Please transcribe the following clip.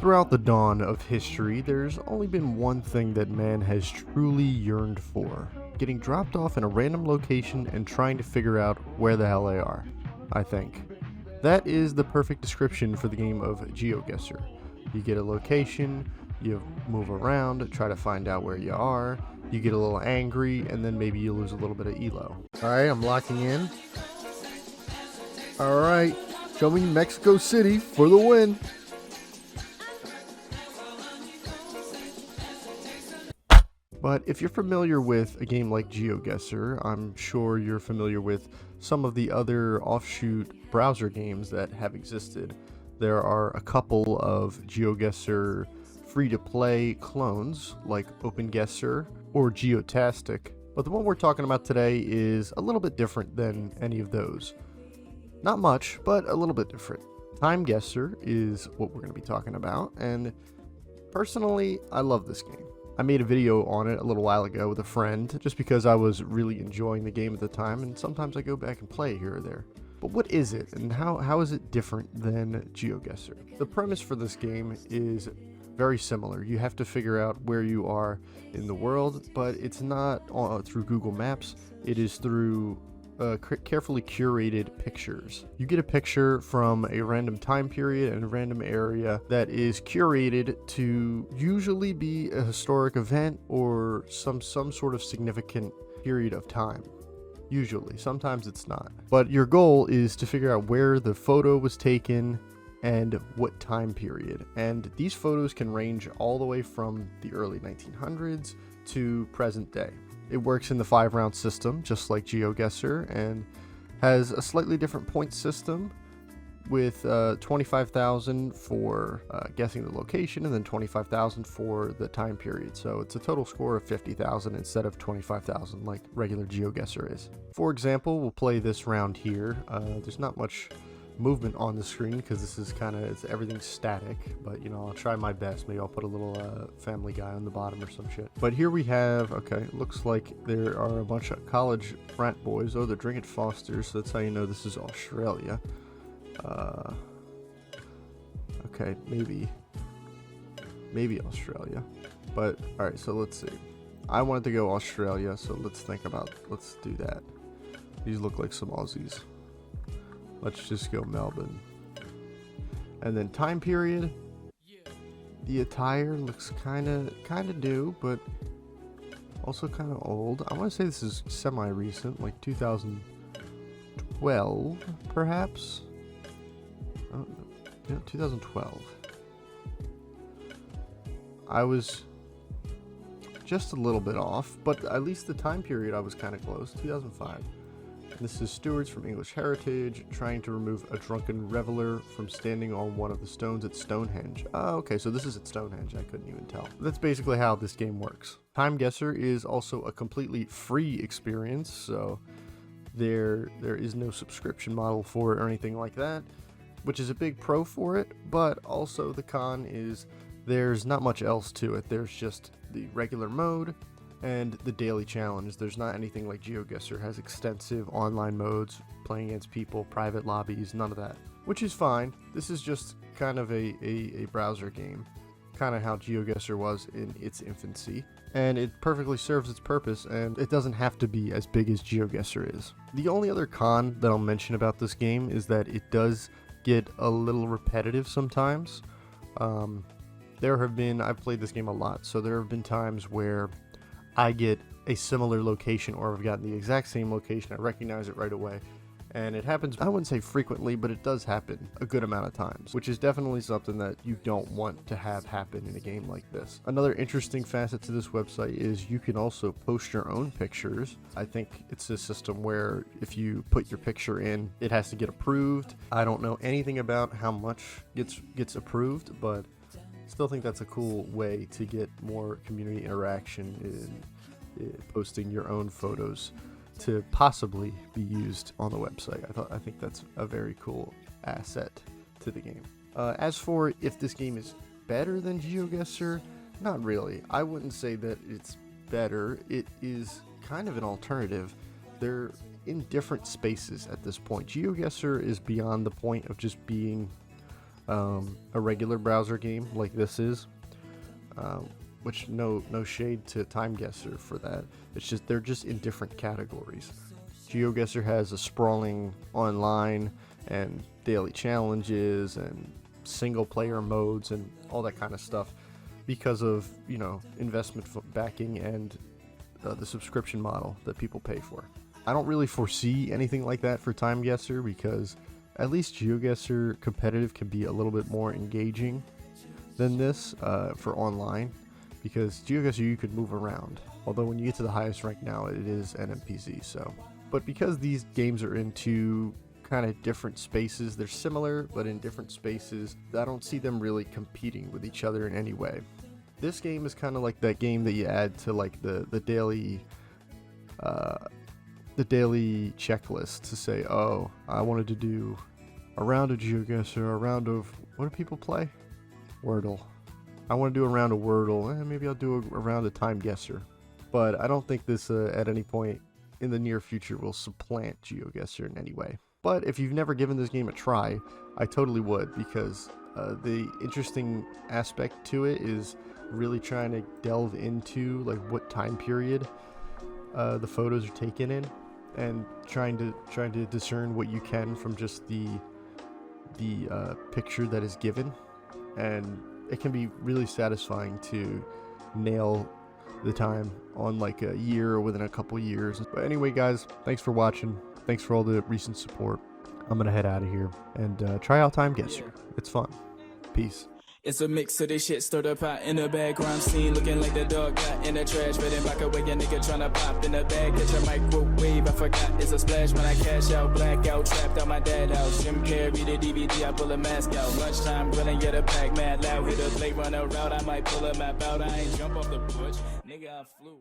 Throughout the dawn of history, there's only been one thing that man has truly yearned for: getting dropped off in a random location and trying to figure out where the hell they are, I think. That is the perfect description for the game of GeoGuessr. You get a location, you move around, try to find out where you are, you get a little angry, and then maybe you lose a little bit of elo. Alright, I'm locking in. Alright, show me Mexico City for the win. But if you're familiar with a game like GeoGuessr, I'm sure you're familiar with some of the other offshoot browser games that have existed. There are a couple of GeoGuessr free-to-play clones like OpenGuessr or Geotastic, but the one we're talking about today is a little bit different than any of those. Not much, but a little bit different. Timeguessr is what we're going to be talking about, and personally, I love this game. I made a video on it a little while ago with a friend, just because I was really enjoying the game at the time, and sometimes I go back and play here or there. But what is it, and how is it different than GeoGuessr? The premise for this game is very similar. You have to figure out where you are in the world, but it's not through Google Maps. It is through carefully curated pictures. You get a picture from a random time period and a random area that is curated to usually be a historic event or some sort of significant period of time. Usually, sometimes it's not. But your goal is to figure out where the photo was taken and what time period. And these photos can range all the way from the early 1900s to present day. It works in the 5-round system, just like GeoGuessr, and has a slightly different point system with 25,000 for guessing the location and then 25,000 for the time period. So it's a total score of 50,000 instead of 25,000 like regular GeoGuessr is. For example, we'll play this round here. There's not much movement on the screen because this is everything's static, but you know, I'll try my best. Maybe I'll put a little Family Guy on the bottom or some shit. But here we have, okay, looks like there are a bunch of college frat boys. Oh, they're drinking Foster's, so that's how you know this is Australia. Okay, maybe Australia, but all right, so let's see. I wanted to go Australia, so let's do that. These look like some Aussies. Let's just go Melbourne. And then time period. The attire looks kind of new, but also kind of old. I want to say this is semi-recent, like 2012, perhaps. Oh, yeah, 2012. I was just a little bit off, but at least the time period I was kind of close. 2005. This is stewards from English heritage trying to remove a drunken reveler from standing on one of the stones at Stonehenge. Oh, okay, so this is at Stonehenge. I couldn't even tell. That's basically how this game works. Timeguessr is also a completely free experience, so there is no subscription model for it or anything like that, which is a big pro for it, but also the con is there's not much else to it. There's just the regular mode and the daily challenge. There's not anything like GeoGuessr has extensive online modes, playing against people, private lobbies, none of that, which is fine. This is just kind of a browser game, kind of how GeoGuessr was in its infancy, and it perfectly serves its purpose, and it doesn't have to be as big as GeoGuessr is. The only other con that I'll mention about this game is that it does get a little repetitive sometimes. I've played this game a lot, so there have been times where I get a similar location, or I've gotten the exact same location. I recognize it right away. And it happens, I wouldn't say frequently, but it does happen a good amount of times, which is definitely something that you don't want to have happen in a game like this. Another interesting facet to this website is you can also post your own pictures. I think it's a system where if you put your picture in, it has to get approved. I don't know anything about how much gets approved, but still think that's a cool way to get more community interaction in posting your own photos to possibly be used on the website. I think that's a very cool asset to the game. As for if this game is better than GeoGuessr, not really. I wouldn't say that it's better. It is kind of an alternative. They're in different spaces at this point. GeoGuessr is beyond the point of just being a regular browser game like this is. Which no shade to Timeguessr for that. It's just they're just in different categories. GeoGuessr has a sprawling online and daily challenges and single player modes and all that kind of stuff because of, you know, investment backing and the subscription model that people pay for. I don't really foresee anything like that for Timeguessr because at least GeoGuessr competitive can be a little bit more engaging than this for online, because GeoGuessr you could move around, although when you get to the highest rank now it is an NPC. So, but because these games are in two kind of different spaces, they're similar but in different spaces, I don't see them really competing with each other in any way. This game is kind of like that game that you add to like the daily checklist to say, oh, I wanted to do a round of GeoGuessr, a round of, what do people play? Wordle. I want to do a round of Wordle, maybe I'll do a round of Timeguessr. But I don't think this at any point in the near future will supplant GeoGuessr in any way. But if you've never given this game a try, I totally would, because the interesting aspect to it is really trying to delve into like what time period the photos are taken in, and trying to discern what you can from just the picture that is given. And it can be really satisfying to nail the time on like a year or within a couple years. But anyway, guys, thanks for watching. Thanks for all the recent support. I'm gonna head out of here and try out Timeguessr. It's fun. Peace. It's a mix of this shit stirred up out in the background scene, looking like the dog got in the trash, fitting back away a nigga tryna pop in the bag, catch a microwave, I forgot it's a splash when I cash out, blackout, trapped out my dad house, Jim Carrey the DVD, I pull a mask out, lunchtime grilling, get a pack mad loud, hit a plate, run a route, I might pull a map out, I ain't jump off the porch, nigga I flew.